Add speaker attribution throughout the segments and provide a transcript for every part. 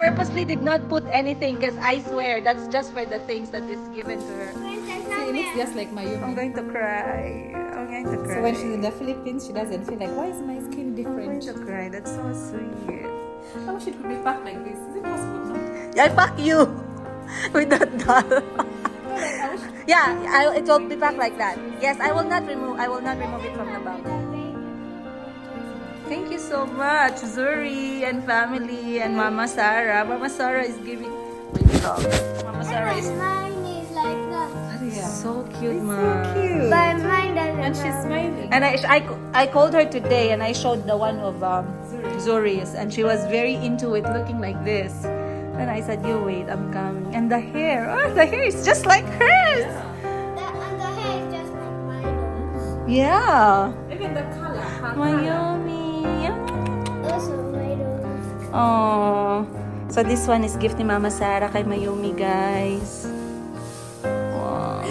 Speaker 1: Purposely did not put anything because I swear that's just for the things that is given to her.
Speaker 2: See, it looks just like
Speaker 1: I'm
Speaker 2: Mayumi.
Speaker 1: going to cry. I'm going to cry.
Speaker 2: So when she's in the Philippines, she doesn't feel like, why is my skin
Speaker 1: I'm going
Speaker 2: different?
Speaker 1: to cry. That's so sweet.
Speaker 2: I wish it could be packed like this. Is it possible? No?
Speaker 1: Yeah, fuck you with that doll.
Speaker 2: No, like, I wish.
Speaker 1: Yeah, it will be packed like that. Yes, I will not remove it from the bag. Thank you so much, Zuri and family and Mama Sarah. Mama Sarah is giving. Wait, stop. Mama Sarah is
Speaker 3: Mine is like that.
Speaker 2: Yeah.
Speaker 1: so cute,
Speaker 2: So
Speaker 1: ma.
Speaker 2: cute.
Speaker 3: But mine doesn't.
Speaker 2: And she's smiling.
Speaker 1: And I called her today and I showed the one of Zuri's and she was very into it, looking like this. And I said, "You wait, I'm coming." And the hair is just like hers.
Speaker 3: And the hair is just like mine.
Speaker 1: Yeah.
Speaker 2: Even the color. Her color.
Speaker 1: Mayumi.
Speaker 3: Also mine.
Speaker 1: Oh. So this one is gift ni Mama Sarah kay Mayumi, guys. Wow.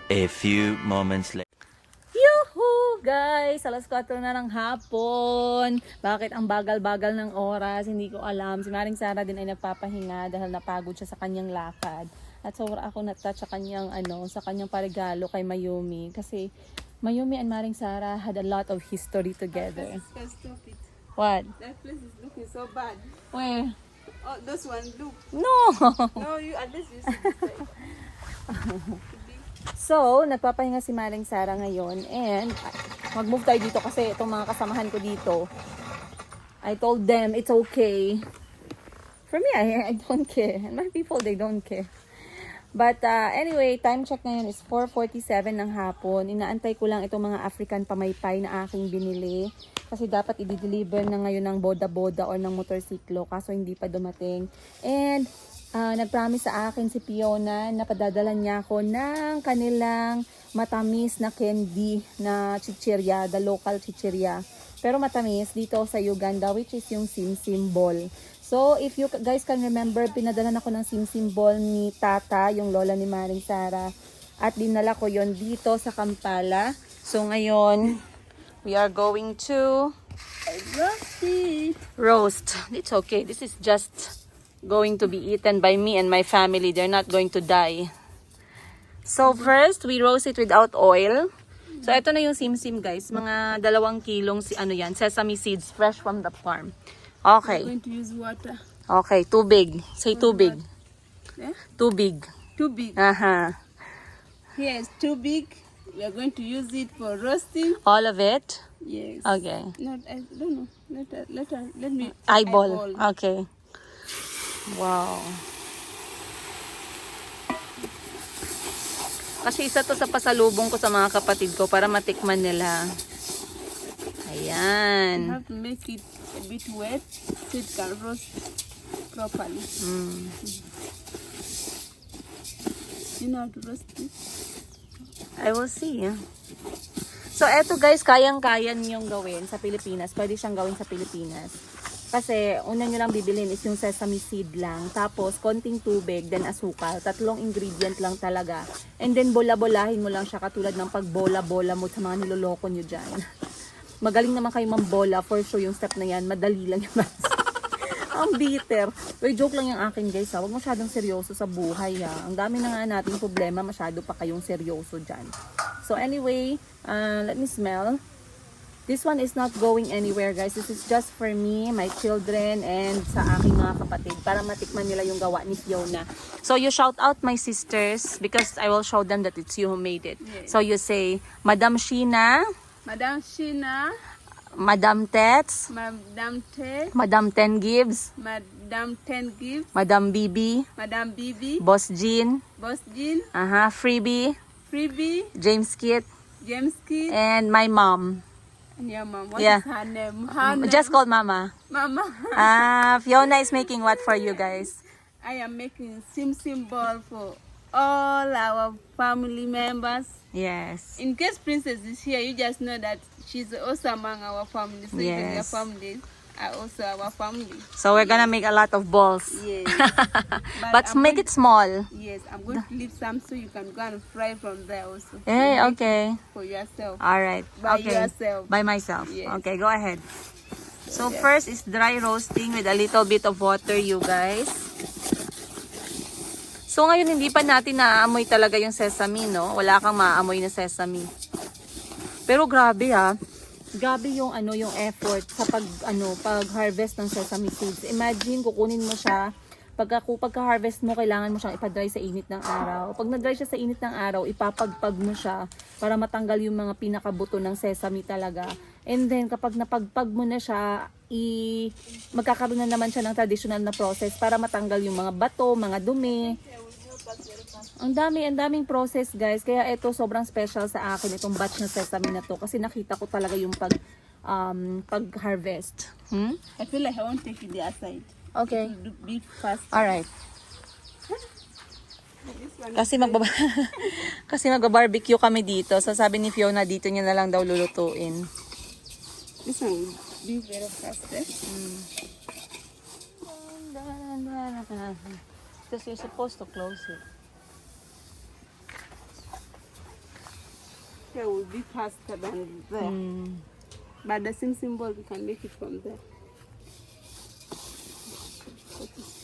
Speaker 4: A few moments later.
Speaker 1: Yuhu! Guys, alas 4 na ng hapon. Bakit ang bagal-bagal ng oras? Hindi ko alam. Si Maring Sarah din ay nagpapahinga dahil napagod siya sa kanyang lakad. At sobra ako na-touch sa kanyang sa kanyang paregalo kay Mayumi kasi Mayumi and Maring Sarah had a lot of history together.
Speaker 5: Stop it.
Speaker 1: What?
Speaker 5: That place is looking so bad.
Speaker 1: Where?
Speaker 5: Oh, those one, look.
Speaker 1: No.
Speaker 5: No, you at least you see this side.
Speaker 1: So, nagpapahinga si Maring Sarah ngayon and mag-move tayo dito kasi itong mga kasamahan ko dito, I told them it's okay. For me, I don't care. And my people, they don't care. But anyway, time check ngayon is 4:47 ng hapon. Inaantay ko lang itong mga African pamaypay na aking binili. Kasi dapat i-deliver na ngayon ng boda-boda or ng motorsiklo. Kaso hindi pa dumating. And nag-promise sa akin si Fiona na padadala niya ako ng kanilang matamis na candy na chichirya, the local chichirya. Pero matamis dito sa Uganda, which is yung Sim Ball. So, if you guys can remember, pinadalan ako ng Sim Ball ni Tata, yung lola ni Maring Sarah. At dinala ko yon dito sa Kampala. So, ngayon, we are going to roast. It's okay. This is just going to be eaten by me and my family. They're not going to die. So, first, we roast it without oil. So, ito na yung Sim guys. Mga 2 kilong sesame seeds fresh from the farm.
Speaker 5: I'm
Speaker 1: Okay.
Speaker 5: going to use water.
Speaker 1: Okay, too big. Say too big.
Speaker 5: Eh?
Speaker 1: Too big.
Speaker 5: Too big.
Speaker 1: Here
Speaker 5: is too big. We are going to use it for roasting.
Speaker 1: all of it.
Speaker 5: Yes.
Speaker 1: Okay.
Speaker 5: Not, I don't know. Let me
Speaker 1: Eyeball. Okay. Wow. Kasi isa to sa pasalubong ko sa mga kapatid ko para matikman nila.
Speaker 5: You
Speaker 1: Ayan.
Speaker 5: have to make it a bit wet so it can roast properly. You know how to roast it?
Speaker 1: I will see. So, eto guys, kayang-kaya niyong gawin sa Pilipinas. Pwede siyang gawin sa Pilipinas. Kasi, una nyo lang bibilin is yung sesame seed lang. Tapos, konting tubig, then asukal. 3 ingredient lang talaga. And then, bola-bolahin mo lang siya katulad ng pagbola-bola mo sa mga niloloko nyo dyan. Magaling naman kayo mambola. For sure, yung step na yan, madali lang yung ang bitter. Uy, joke lang yung akin guys ha. Huwag masyadong seryoso sa buhay ha. Ang dami na nga nating problema, masyado pa kayong seryoso dyan. So anyway, let me smell. This one is not going anywhere guys. This is just for me, my children, and sa aking mga kapatid. Para matikman nila yung gawa ni Fiona. So you shout out my sisters because I will show them that it's you who made it.
Speaker 5: Yes.
Speaker 1: So you say, Madam Sheena,
Speaker 5: Madam Sheena,
Speaker 1: Madam Tets,
Speaker 5: Madam Ted,
Speaker 1: Madam Ten Gibbs,
Speaker 5: Madam Ten Gibbs,
Speaker 1: Madam Bibi,
Speaker 5: Madam Bibi,
Speaker 1: Boss Jean,
Speaker 5: Boss Jean,
Speaker 1: Freebie,
Speaker 5: Freebie,
Speaker 1: James Kit,
Speaker 5: James Kid,
Speaker 1: and my mom.
Speaker 5: and your mom. What
Speaker 1: Yeah.
Speaker 5: is her name? Her name?
Speaker 1: Just called Mama.
Speaker 5: Mama.
Speaker 1: Fiona is making what for you guys?
Speaker 5: I am making Sim ball for all our family members.
Speaker 1: Yes.
Speaker 5: In case Princess is here, you just know that she's also among our family. So even your
Speaker 1: Yes.
Speaker 5: family are also our family.
Speaker 1: So we're gonna make a lot of balls.
Speaker 5: Yes.
Speaker 1: But
Speaker 5: I'm
Speaker 1: make
Speaker 5: going-
Speaker 1: it small.
Speaker 5: Yes, I'm going to leave some so you can go and fry from there also.
Speaker 1: Hey,
Speaker 5: You make
Speaker 1: okay.
Speaker 5: it for yourself.
Speaker 1: All right.
Speaker 5: By
Speaker 1: Okay.
Speaker 5: yourself.
Speaker 1: By myself.
Speaker 5: Yes.
Speaker 1: Okay, go ahead. So first is dry roasting with a little bit of water, you guys. So ngayon hindi pa natin naaamoy talaga yung sesame, no? Wala kang maaamoy na sesame. Pero grabe ha. Grabe yung yung effort sa pag-harvest ng sesame seeds. Imagine kukunin mo siya. Pagka-harvest mo, kailangan mo siyang ipa-dry sa init ng araw. Pag na-dry siya sa init ng araw, ipapagpag mo siya para matanggal yung mga pinakabuto ng sesame talaga. And then, kapag napagpag mo na siya, magkakaroon na naman siya ng traditional na process para matanggal yung mga bato, mga dumi. Ang daming process, guys. Kaya ito, sobrang special sa akin, itong batch na sesame na to. Kasi nakita ko talaga yung pag-harvest.
Speaker 5: I feel like I won't take it the aside.
Speaker 1: Okay.
Speaker 5: To be fast.
Speaker 1: Alright. Kasi kasi magba-barbecue kami dito. So sabi ni Fiona dito niya na lang daw lulutuin.
Speaker 5: This one will be very fast.
Speaker 1: Because you're supposed to close it.
Speaker 5: Here will be faster than there. But the same symbol, we can make it from there.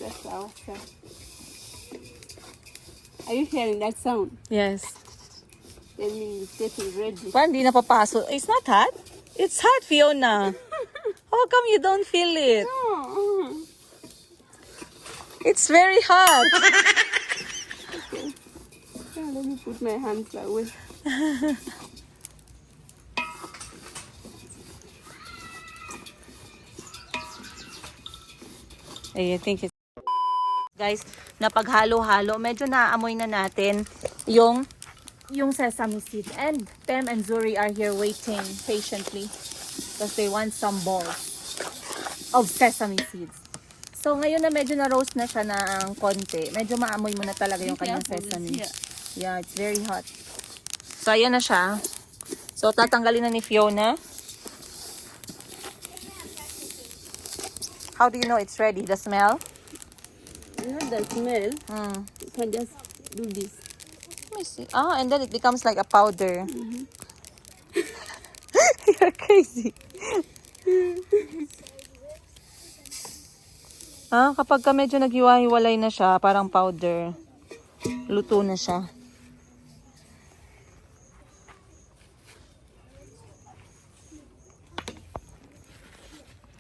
Speaker 5: Stress ourselves. Are you hearing that sound?
Speaker 1: Yes.
Speaker 5: That means it's getting ready.
Speaker 1: Parang di napapasok. It's not hot. It's hot, Fiona. How come you don't feel it?
Speaker 5: Oh,
Speaker 1: It's very hot.
Speaker 5: okay. Yeah, let me put my hands away.
Speaker 1: I think it's... Guys, napaghalo-halo, medyo naaamoy na natin yung sesame seed. And Pem and Zuri are here waiting patiently because they want some balls of sesame seeds. So ngayon na medyo na-roast na siya ng konti, medyo maamoy mo na talaga yung kanyang sesame. Yeah, it's very hot. So ayan na siya. So tatanggalin na ni Fiona. How do you know it's ready? The smell?
Speaker 5: Not the smell.
Speaker 1: Mm.
Speaker 5: You can just do this.
Speaker 1: Let me see. Ah, and then it becomes like a powder. You're crazy. Kapag ka medyo naghiwa-hiwalay na siya, parang powder, luto na siya.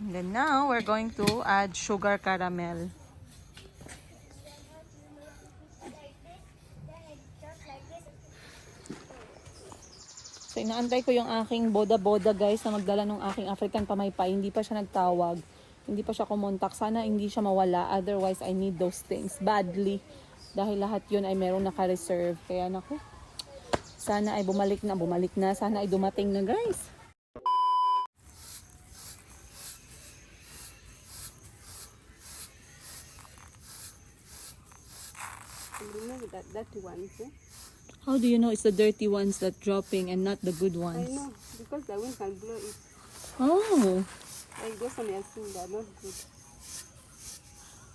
Speaker 1: And then now, we're going to add sugar caramel. So, inaantay ko yung aking boda-boda, guys, na magdala ng aking African pamaypay. Hindi pa siya nagtawag. Hindi pa siya kumontak. Sana hindi siya mawala. Otherwise, I need those things badly. Dahil lahat yun ay meron naka-reserve. Kaya naku, sana ay bumalik na. Sana ay dumating na, guys.
Speaker 5: Remember that dirty ones, eh?
Speaker 1: How do you know it's the dirty ones that dropping and not the good
Speaker 5: I
Speaker 1: ones?
Speaker 5: know, because the wind can blow it.
Speaker 1: Oh.
Speaker 5: Like those one you're seeing, they're not good.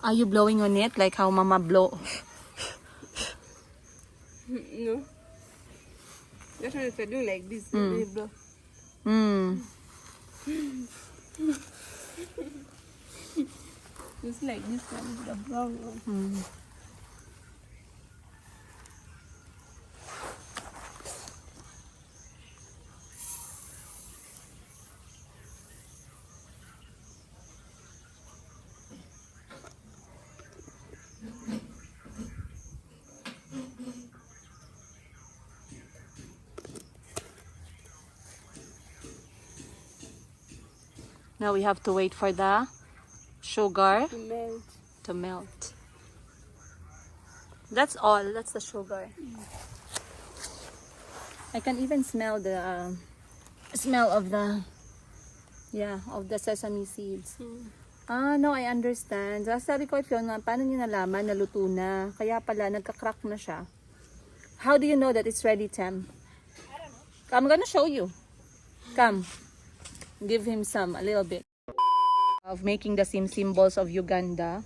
Speaker 1: Are you blowing on it like how Mama blow?
Speaker 5: No. Just when if you're doing like this, they blow. Just like this one, the brown one.
Speaker 1: Now we have to wait for the sugar
Speaker 5: To melt.
Speaker 1: to melt. That's all. That's the sugar. I can even smell the smell of the sesame seeds. No, I understand. Sabi ko, Fiona, paano niyo nalaman na luto na? Kaya pala, nagka-crack na siya. How do you know that it's ready, Tem? I don't know. I'm gonna show you. Come. Give him a little bit. Of making the same symbols of Uganda.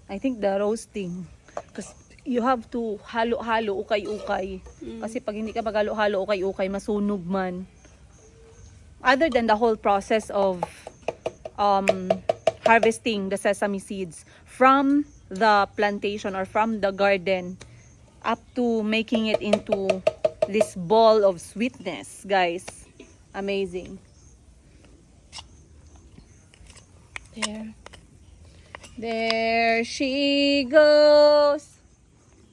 Speaker 1: I think the roasting. Because you have to halo-halo, ukay-ukay. Kasi pag hindi ka maghalo-halo, ukay-ukay, masunog man. Other than the whole process of harvesting the sesame seeds from the plantation or from the garden up to making it into this ball of sweetness, guys. Amazing. There she goes.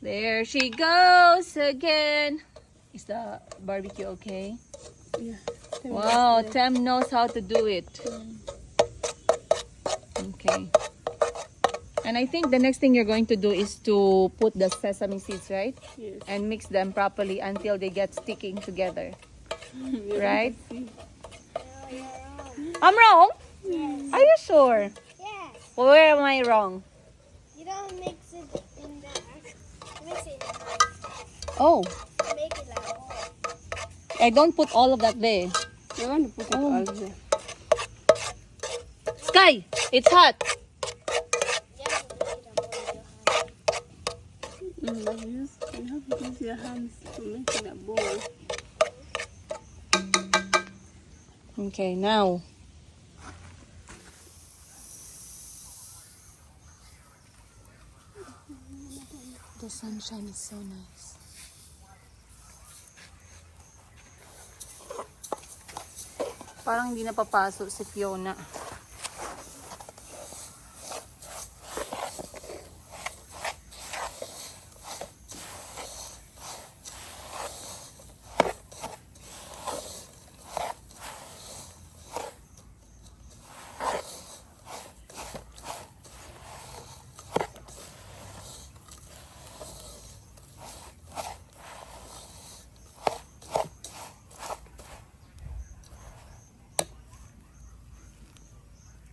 Speaker 1: There she goes again. Is the barbecue okay?
Speaker 5: Yeah.
Speaker 1: Wow, Tem knows how to do it. Okay. And I think the next thing you're going to do is to put the sesame seeds, right?
Speaker 5: Yes.
Speaker 1: And mix them properly until they get sticking together. Right? I'm wrong? Are you sure?
Speaker 3: Yes.
Speaker 1: Where am I wrong?
Speaker 3: You don't mix it in the mix it
Speaker 1: Oh,
Speaker 3: make it like
Speaker 1: I don't put all of that there.
Speaker 5: You want to put it all there.
Speaker 1: Sky, it's hot.
Speaker 3: yeah, you make it a bowl with your hand.
Speaker 5: But you have to use your hands to make it a bowl.
Speaker 1: Okay, now. The sunshine is so nice. Parang hindi napapasok si Fiona.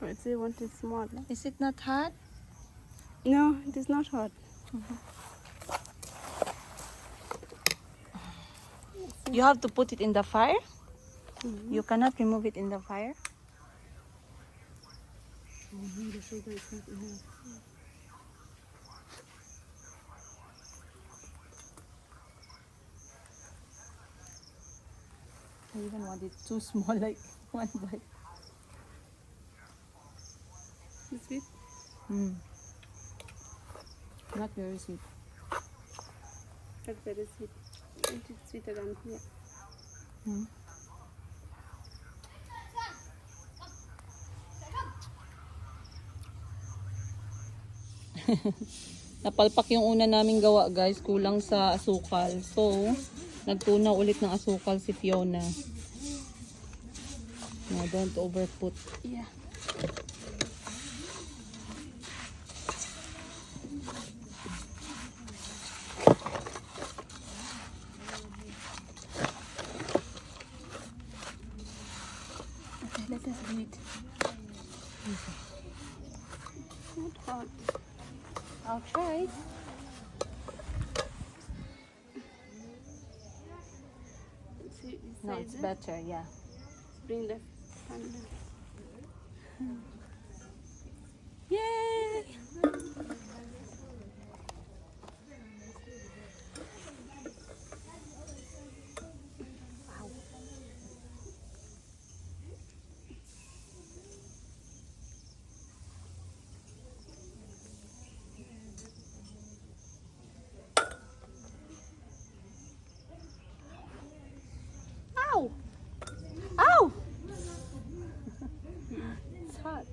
Speaker 5: But they want it smaller.
Speaker 1: Is it not hot?
Speaker 5: No, it is not hot.
Speaker 1: You have to put it in the fire? You cannot remove it in the fire?
Speaker 5: The sugar is not enough.
Speaker 1: I even want it too small, like one bite.
Speaker 5: It's sweet.
Speaker 1: Not very sweet.
Speaker 5: Not very sweet. It is sweeter than here.
Speaker 1: Napalpak yung una naming gawa, guys. Kulang sa asukal. So, nagtunaw ulit ng asukal si Fiona. No, don't overput.
Speaker 5: Yeah. Okay, let us eat. Not hot.
Speaker 1: I'll try.
Speaker 5: See,
Speaker 1: No,
Speaker 5: inside
Speaker 1: it's
Speaker 5: it.
Speaker 1: better, yeah.
Speaker 5: Bring the pan down.
Speaker 1: Yay! Ow! Ow! It's hot.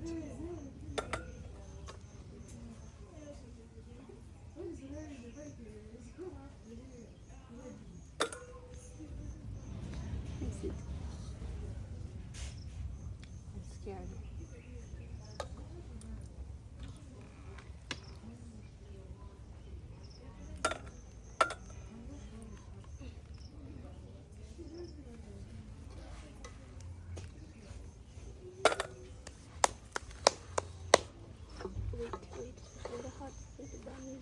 Speaker 5: That's it.
Speaker 1: I'm scared.
Speaker 5: Wait, it's very hot. It's burning.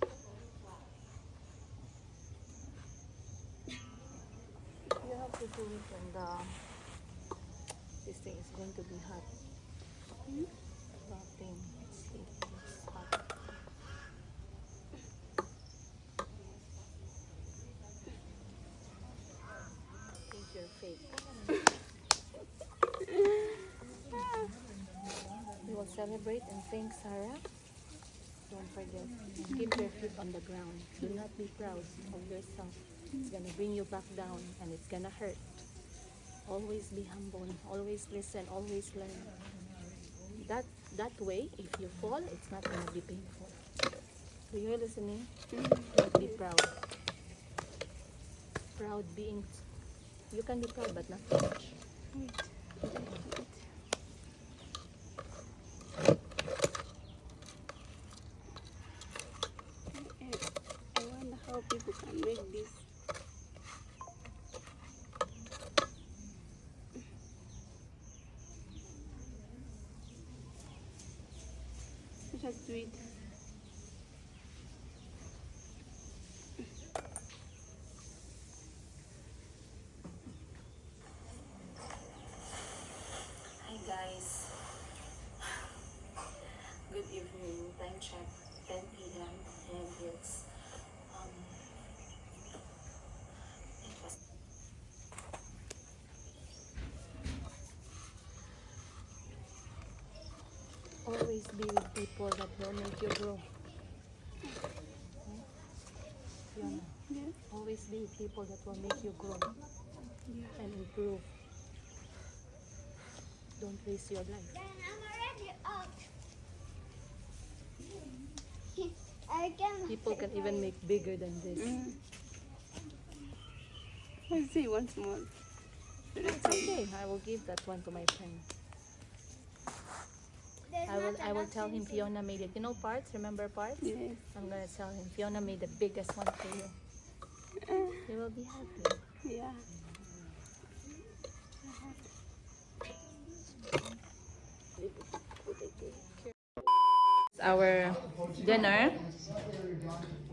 Speaker 1: You have to do it when this thing is going to be hot. That thing, let's see, it's hot. I think you're fake. celebrate and thank Sarah, don't forget, keep your feet on the ground. Do not be proud of yourself. It's gonna bring you back down and it's gonna hurt. Always be humble, always listen, always learn. That way, if you fall, it's not gonna be painful. So you're listening? Don't be proud. Proud being, you can be proud but not too much.
Speaker 5: I wonder how people can make this. Such a sweet.
Speaker 1: Hi guys. Good evening. Time check 10 p.m. and it's it was always be with people that will make you grow. Fiona,
Speaker 5: Yeah.
Speaker 1: always be with people that will make you grow and improve. Don't waste your life.
Speaker 3: Then I'm already out. I can.
Speaker 1: People can even make bigger than this.
Speaker 5: Let's see once more.
Speaker 1: It's okay. I will give that one to my friend.
Speaker 3: There's
Speaker 1: I will
Speaker 3: not
Speaker 1: tell him
Speaker 3: enough
Speaker 1: Fiona made it. You know parts? Remember parts?
Speaker 5: Yes.
Speaker 1: I'm gonna tell him Fiona made the biggest one for you. You will be happy.
Speaker 5: Yeah.
Speaker 1: Our dinner.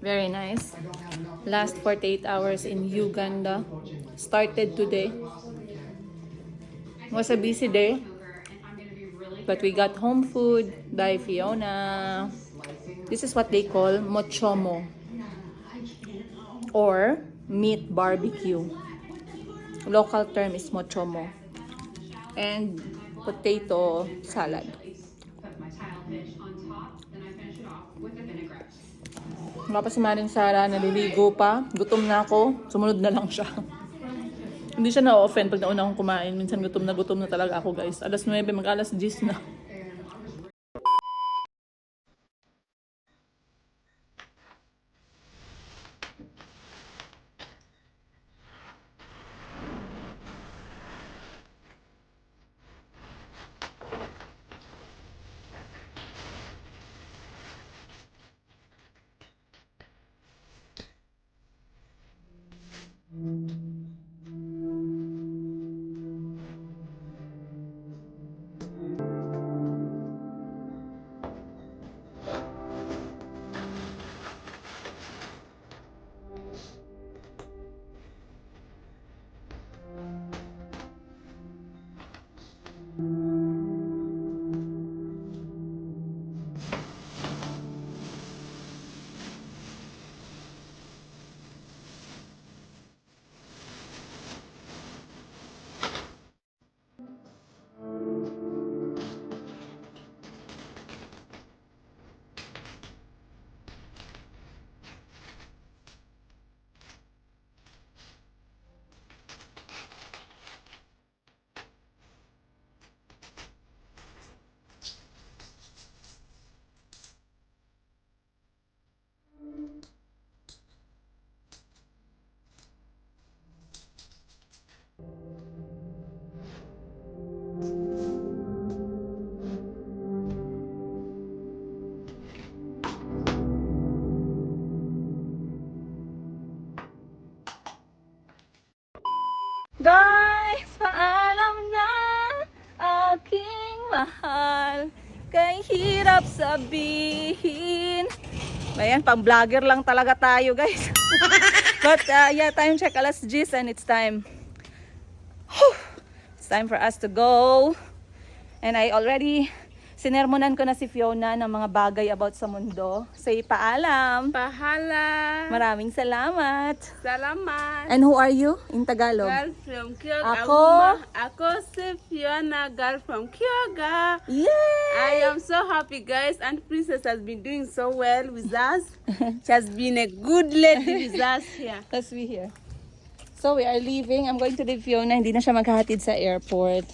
Speaker 1: Very nice. Last 48 hours in Uganda. Started today. Was a busy day. But we got home food by Fiona. This is what they call mochomo. Or meat barbecue. Local term is mochomo. And potato salad. Wala pa si Maring Sara, naliligo pa. Gutom na ako. Sumunod na lang siya. Hindi siya na-offend pag nauna akong kumain. Minsan gutom na talaga ako guys. Alas 9, mag-alas 10 na. Guys, paalam na aking mahal. Kay hirap sabihin. Ayan, pang vlogger lang talaga tayo guys. But yeah, time check alas 10 and it's time. It's time for us to go. And I already Sinermonan ko na si Fiona ng mga bagay about sa mundo. Say paalam.
Speaker 5: Pahala.
Speaker 1: Maraming salamat.
Speaker 5: Salamat.
Speaker 1: And who are you in Tagalog?
Speaker 5: Girl from Kyoga.
Speaker 1: Ako?
Speaker 5: Ako si Fiona, girl from Kyoga.
Speaker 1: Yay!
Speaker 5: I am so happy, guys. And Princess has been doing so well with us. She has been a good lady with us here.
Speaker 1: Let's be here. So we are leaving. I'm going to leave Fiona. Hindi na siya maghahatid sa airport.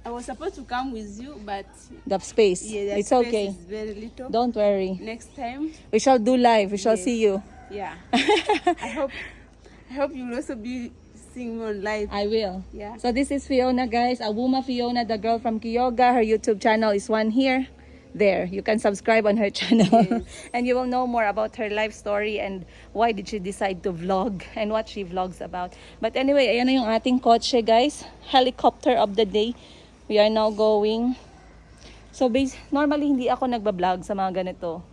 Speaker 5: I was supposed to come with you, but
Speaker 1: The space.
Speaker 5: yeah, the
Speaker 1: It's
Speaker 5: space
Speaker 1: okay.
Speaker 5: is very little.
Speaker 1: Don't worry.
Speaker 5: Next time,
Speaker 1: We shall do live. We shall
Speaker 5: Yes.
Speaker 1: see you.
Speaker 5: yeah. I hope you will also be seeing me on live.
Speaker 1: I will.
Speaker 5: Yeah.
Speaker 1: So this is Fiona, guys. Awuma Fiona, the girl from Kyoga. Her YouTube channel is one here. There. You can subscribe on her channel. And you will know more about her life story and why did she decide to vlog and what she vlogs about. But anyway, ayan na yung ating kotse, guys. Helicopter of the day. We are now going. So normally hindi ako nagbablog sa mga ganito.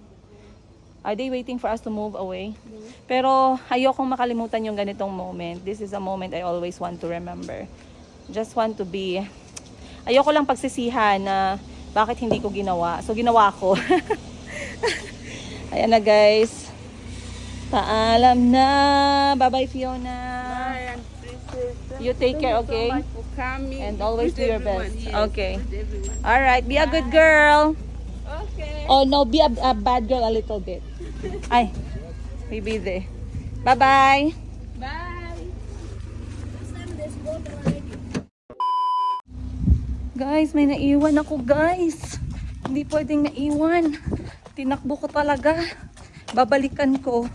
Speaker 1: Are they waiting for us to move away? Pero ayokong makalimutan yung ganitong moment. This is a moment I always want to remember. Just want to be... Ayoko lang pagsisihan na bakit hindi ko ginawa. So ginawa ko. Ayan na, guys. Paalam na. Bye-bye, Fiona.
Speaker 5: Bye, and Princess.
Speaker 1: You take care,
Speaker 5: Thank you
Speaker 1: okay?
Speaker 5: so much for coming.
Speaker 1: And always
Speaker 5: Greet
Speaker 1: do your
Speaker 5: everyone.
Speaker 1: best.
Speaker 5: Yes,
Speaker 1: Okay.
Speaker 5: greet everyone.
Speaker 1: All right, be a good girl.
Speaker 5: Okay.
Speaker 1: Oh no, be a bad girl a little bit. Ay, maybe there. Bye-bye.
Speaker 5: Bye.
Speaker 1: Guys, may naiwan ako, guys. Hindi pwedeng naiwan. Tinakbo ko talaga. Babalikan ko.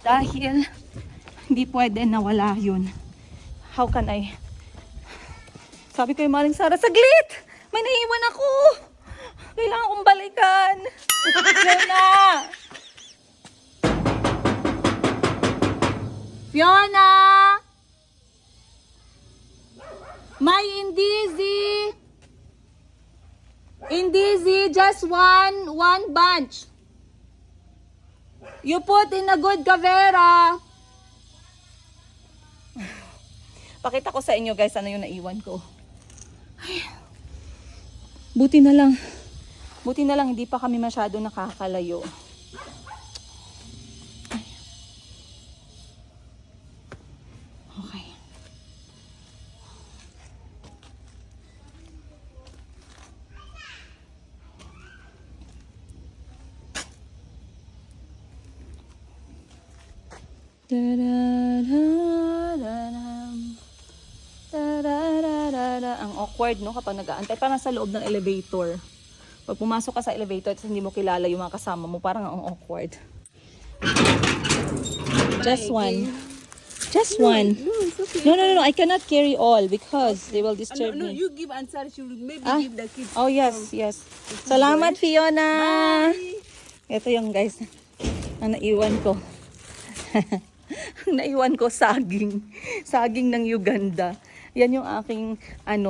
Speaker 1: Dahil hindi pwede na wala yun. How can I? Sabi ko yung Maring Sara, saglit! May naiwan ako! Kailangan kong balikan. Fiona! Fiona! My Indizi! Indizi, just one bunch. You put in a good kavera. Pakita ko sa inyo, guys, ano yung naiwan ko. Ay. Buti na lang. Buti na lang, hindi pa kami masyado nakakalayo. Ay. Okay. Ang awkward, no, kapag nag-aantay. Parang sa loob ng elevator. Pag pumasok ka sa elevator at hindi mo kilala yung mga kasama mo, parang ang awkward. Just one. Just one.
Speaker 5: No, it's okay.
Speaker 1: No. I cannot carry all because they will
Speaker 5: No,
Speaker 1: disturb
Speaker 5: no,
Speaker 1: me.
Speaker 5: you give answer. She will maybe
Speaker 1: Ah.
Speaker 5: give the kids.
Speaker 1: Oh, yes. Salamat, Fiona. Ito yung, guys, ang naiwan ko. Ang naiwan ko, saging. Saging ng Uganda. Yan yung aking,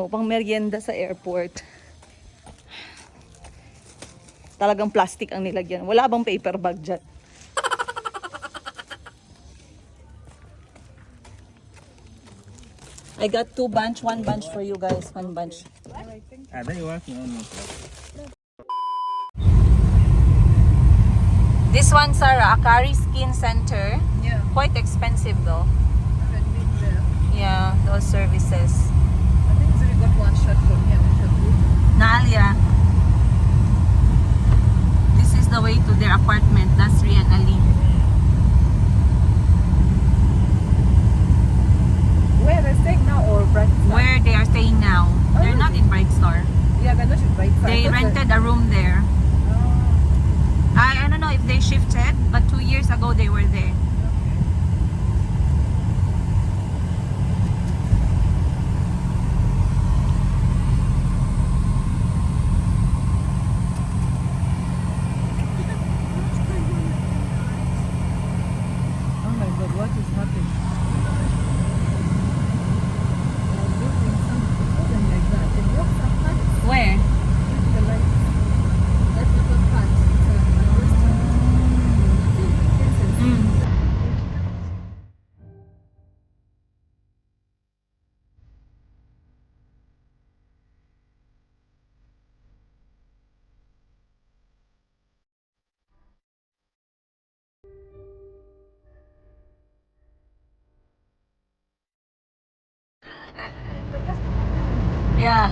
Speaker 1: pang merienda sa airport. Talagang plastic ang nilagyan. Wala bang paper bag dyan? I got 2 bunch, 1 bunch for you guys, 1 bunch.
Speaker 4: Then you working on it.
Speaker 1: This one, Sarah, Akari Skin Center.
Speaker 2: Yeah.
Speaker 1: Quite expensive though.
Speaker 2: I've been there.
Speaker 1: Yeah, those services.
Speaker 2: I think we got one shot from here.
Speaker 1: Nalia. This is the way to their apartment, Nasri and Ali.
Speaker 2: Where are they staying now or Bright Star?
Speaker 1: Where they are staying now. They're not in Bright Star.
Speaker 2: Yeah, they're not in Bright Star.
Speaker 1: They rented a room there. I don't know if they shifted, but 2 years ago they were there.
Speaker 2: Oh my God, what is happening? Like that. It works apart.
Speaker 1: Where?
Speaker 2: The lights. That's not a part. It's a restaurant.
Speaker 1: Yeah.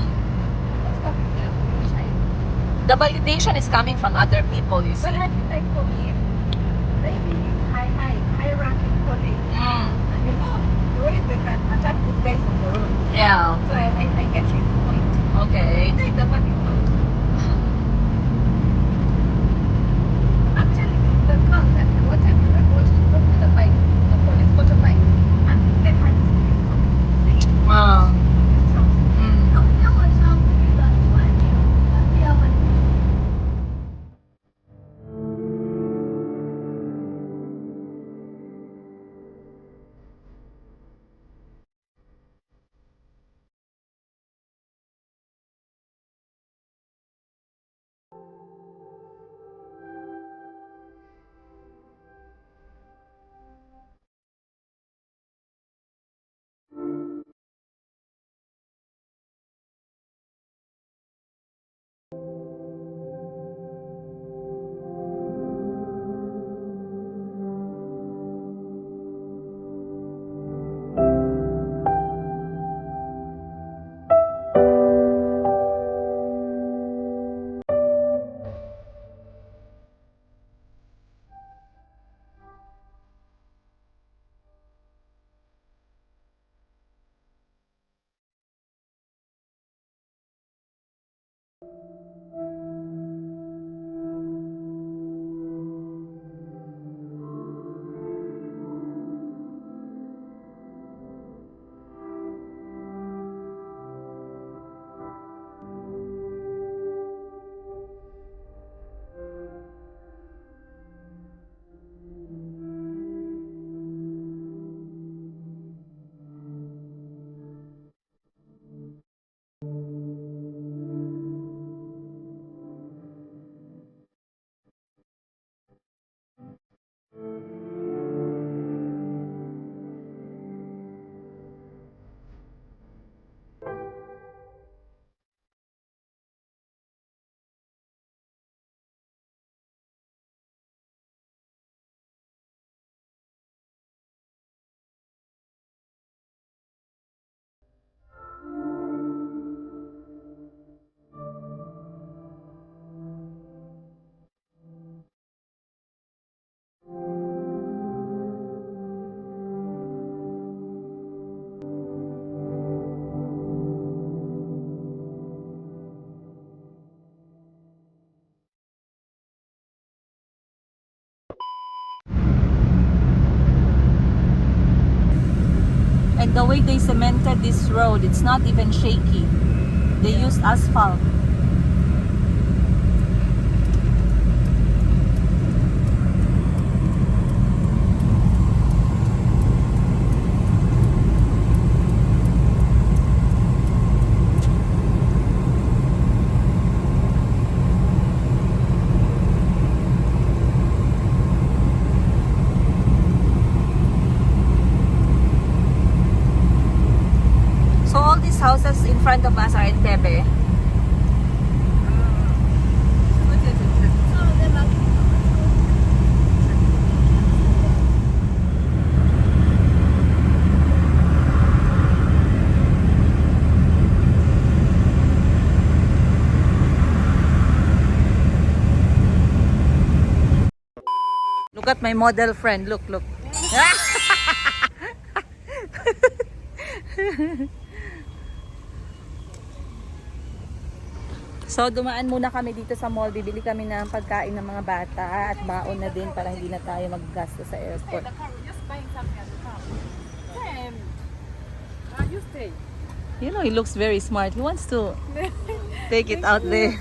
Speaker 1: The validation is coming from other people, you see.
Speaker 2: But I think like for me, maybe high-ranking colleague. You know, you always look at that good guys on the road.
Speaker 1: Yeah.
Speaker 2: So I get his point.
Speaker 1: Okay.
Speaker 2: Hindi, dapat ito. Actually, the car that what time you were going to go to the bike, the police motorbike, and they had
Speaker 1: Wow. And the way they cemented this road, it's not even shaky. They used asphalt. So all these houses in front of us are in Tebe. Look at my model friend. Look, look. So, dumaan muna kami dito sa mall. Bibili kami ng pagkain ng mga bata at baon na din para hindi na tayo maggasto sa airport.
Speaker 2: Just buying something at the car. Sam, you stay.
Speaker 1: You know, he looks very smart. He wants to take it out there.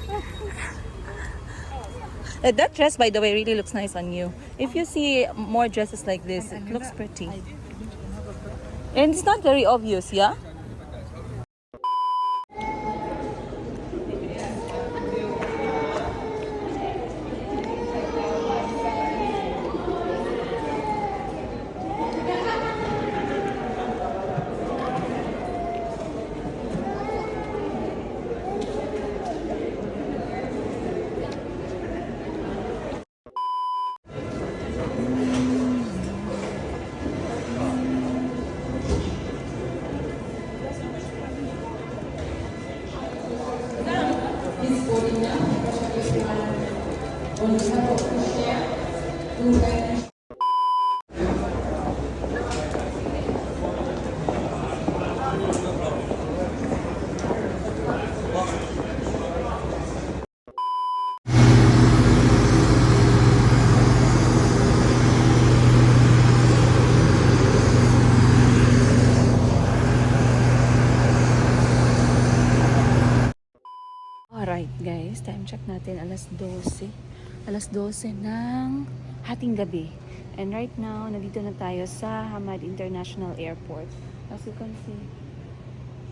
Speaker 1: That dress, by the way, really looks nice on you. If you see more dresses like this, it looks pretty. And it's not very obvious, yeah? Alright guys, time check natin alas 12. Alas 12 ng hating gabi. And right now, nandito na tayo sa Hamad International Airport. As you can see.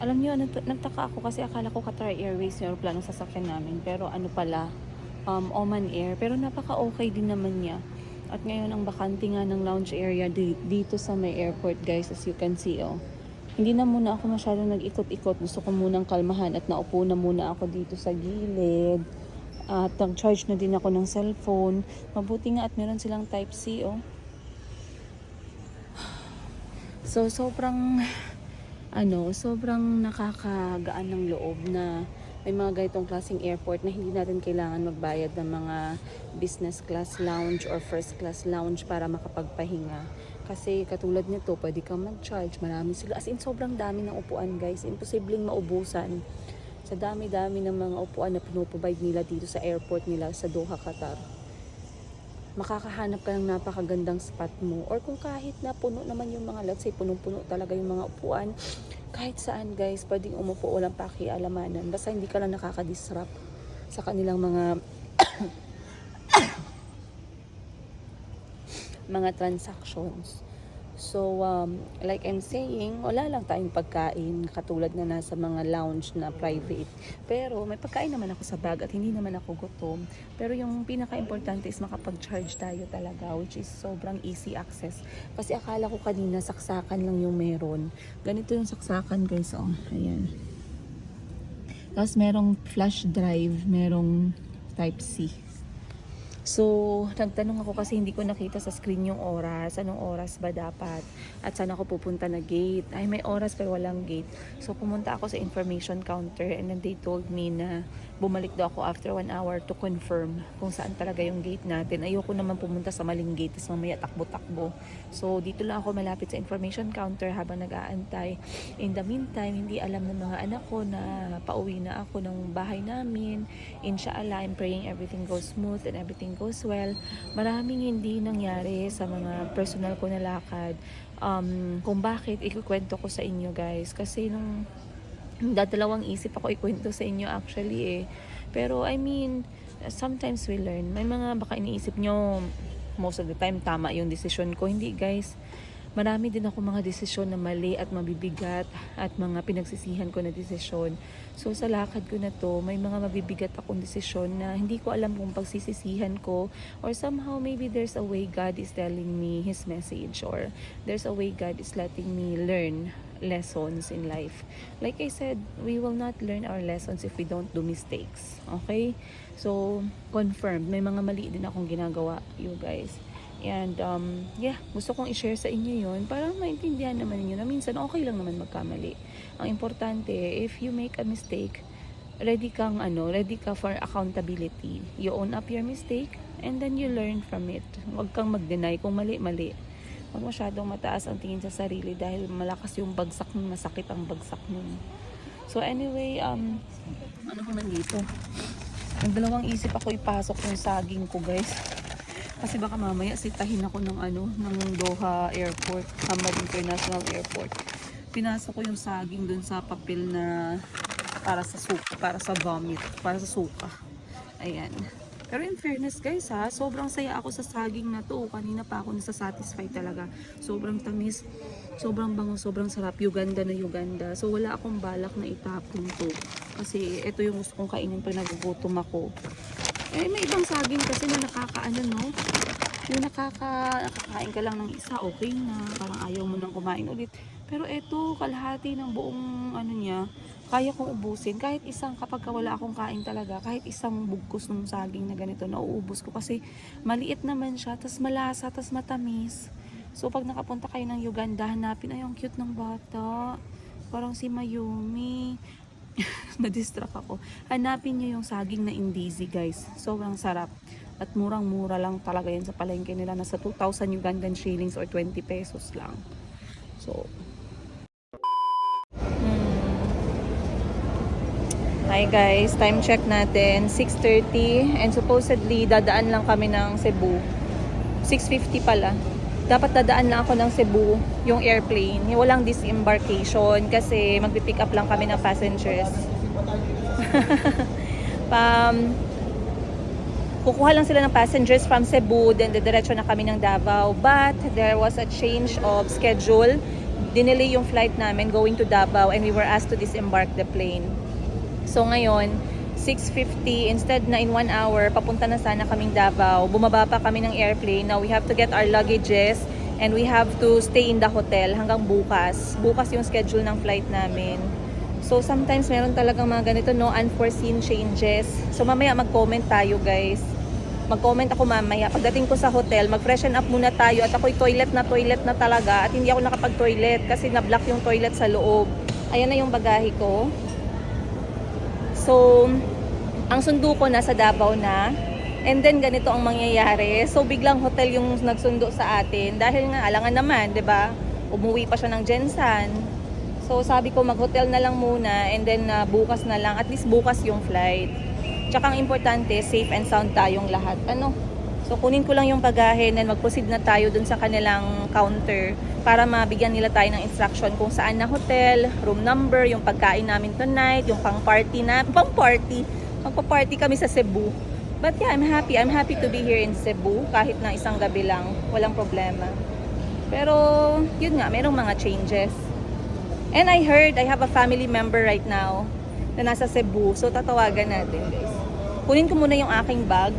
Speaker 1: Alam nyo, nagtaka ako kasi akala ko Qatar Airways yung aeroplanong sasakyan namin. Pero ano pala, Oman Air. Pero napaka-okay din naman niya. At ngayon, ang bakante nga ng lounge area dito sa may airport guys, as you can see, oh. Hindi na muna ako masyadong nag-ikot-ikot. Gusto ko munang kalmahan at naupo na muna ako dito sa gilid. At nag-charge na din ako ng cellphone. Mabuti nga at meron silang Type-C, oh. So, sobrang nakakagaan ng loob na may mga ganitong klaseng airport na hindi natin kailangan magbayad ng mga business class lounge or first class lounge para makapagpahinga. Kasi katulad nito, pwede kang mag-charge. Marami sila. As in, sobrang dami ng upuan, guys. Imposibleng maubusan sa dami-dami ng mga upuan na pinoprovide nila dito sa airport nila sa Doha, Qatar. Makakahanap ka ng napakagandang spot mo. Or kung kahit na puno naman yung mga, let's say, punong-puno talaga yung mga upuan, kahit saan, guys, pwedeng umupo, walang pakialamanan. Basta hindi ka lang nakaka-disrupt sa kanilang mga mga transactions. So, like I'm saying, wala lang tayong pagkain katulad na nasa mga lounge na private. Pero may pagkain naman ako sa bag at hindi naman ako gutom. Pero yung pinaka-importante is makapag-charge tayo talaga, which is sobrang easy access. Kasi akala ko kanina saksakan lang yung meron. Ganito yung saksakan, guys, oh. Ayan. Tapos merong flash drive, merong Type-C. So, nagtanong ako kasi hindi ko nakita sa screen yung oras. Anong oras ba dapat? At saan ako pupunta na gate? Ay, may oras pero walang gate. So, pumunta ako sa information counter and then they told me na bumalik daw ako after 1 hour to confirm kung saan talaga yung gate natin. Ayoko naman pumunta sa maling gate tapos mamaya takbo-takbo. So, dito lang ako malapit sa information counter habang nag-aantay. In the meantime, hindi alam ng mga anak ko na pauwi na ako ng bahay namin. Inshallah, I'm praying everything goes smooth and everything goes well. Maraming hindi nangyari sa mga personal ko na lakad. Kung bakit, ikukwento ko sa inyo guys. Kasi nung dadalawang isip ako ikwento sa inyo actually eh. Pero I mean, sometimes we learn. May mga baka iniisip nyo, most of the time tama yung desisyon ko. Hindi guys. Marami din ako mga desisyon na mali at mabibigat at mga pinagsisihan ko na desisyon. So sa lakad ko na to, may mga mabibigat akong desisyon na hindi ko alam kung pagsisisihan ko or somehow maybe there's a way God is telling me His message or there's a way God is letting me learn lessons in life. Like I said, we will not learn our lessons if we don't do mistakes. Okay? So, confirmed. May mga mali din akong ginagawa, you guys. And yeah, gusto kong i-share sa inyo yon para maintindihan naman niyo na minsan okay lang naman magkamali. Ang importante, if you make a mistake, ready ka for accountability. You own up your mistake and then you learn from it. Huwag kang mag-deny kung mali-mali. Huwag masyadong mataas ang tingin sa sarili dahil malakas yung bagsak nun, masakit ang bagsak nun. So anyway, ano ko nandito? Nagdalawang isip ako ipasok yung saging ko, guys. Kasi baka mamaya sitahin ako ng Doha Airport, Hamad International Airport. Pinasok ko yung saging dun sa papel na para sa vomit, para sa suka. Ayan. Pero in fairness guys sobrang saya ako sa saging na to. Kanina pa ako nasasatisfy talaga. Sobrang tamis, sobrang bango, sobrang sarap. Uganda na Uganda. So wala akong balak na itapon to. Kasi ito yung gusto kong kainin pag nagugutom ako. Eh, may ibang saging kasi na yung nakakain ka lang ng isa, okay na. Parang ayaw mo nang kumain ulit. Pero eto, kalahati ng buong niya, kaya kong ubusin. Kahit isang, kapag wala akong kain talaga, kahit isang bugkos ng saging na ganito, nauubos ko. Kasi maliit naman siya, tas malasa, tas matamis. So, pag nakapunta kayo ng Uganda, hanapin, ay, ang cute ng bata. Parang si Mayumi. Na-distract ako. Hanapin nyo yung saging na Indizi, guys. Sobrang sarap. At murang-mura lang talaga yan sa palengke nila. Nasa 2,000 Ugandan shillings or 20 pesos lang. So, Hi guys, time check natin, 6:30 and supposedly dadaan lang kami ng Cebu. 6:50 pala. Dapat dadaan lang ako ng Cebu, yung airplane. Walang disembarkation kasi magpipick up lang kami ng passengers. Kukuha lang sila ng passengers from Cebu, then diretso na kami ng Davao. But there was a change of schedule. Dinelay yung flight namin going to Davao and we were asked to disembark the plane. So ngayon, 6:50, instead na in 1 hour, papunta na sana kaming Davao. Bumaba pa kami ng airplane. Now we have to get our luggages and we have to stay in the hotel hanggang bukas. Bukas yung schedule ng flight namin. So sometimes meron talagang mga ganito, no, unforeseen changes. So mamaya mag-comment tayo guys. Mag-comment ako mamaya. Pagdating ko sa hotel, mag-freshen up muna tayo at ako'y toilet na talaga at hindi ako nakapag-toilet kasi na-block yung toilet sa loob. Ayan na yung bagahe ko. So, ang sundo ko nasa Davao na. And then, ganito ang mangyayari. So, biglang hotel yung nagsundo sa atin. Dahil nga, alangan naman, 'di ba? Umuwi pa siya ng Jensan. So, sabi ko, mag-hotel na lang muna. And then, bukas na lang. At least bukas yung flight. Tsaka ang importante, safe and sound tayong lahat. So, kunin ko lang yung bagahe. And then, mag-proceed na tayo dun sa kanilang counter. Para mabigyan nila tayo ng instruction kung saan na hotel, room number, yung pagkain namin tonight, yung pang-party na, pang-party kami sa Cebu. But yeah, I'm happy to be here in Cebu, kahit na isang gabi lang, walang problema. Pero, yun nga, merong mga changes. And I heard, I have a family member right now, na nasa Cebu, so tatawagan natin guys. Kunin ko muna yung aking bag,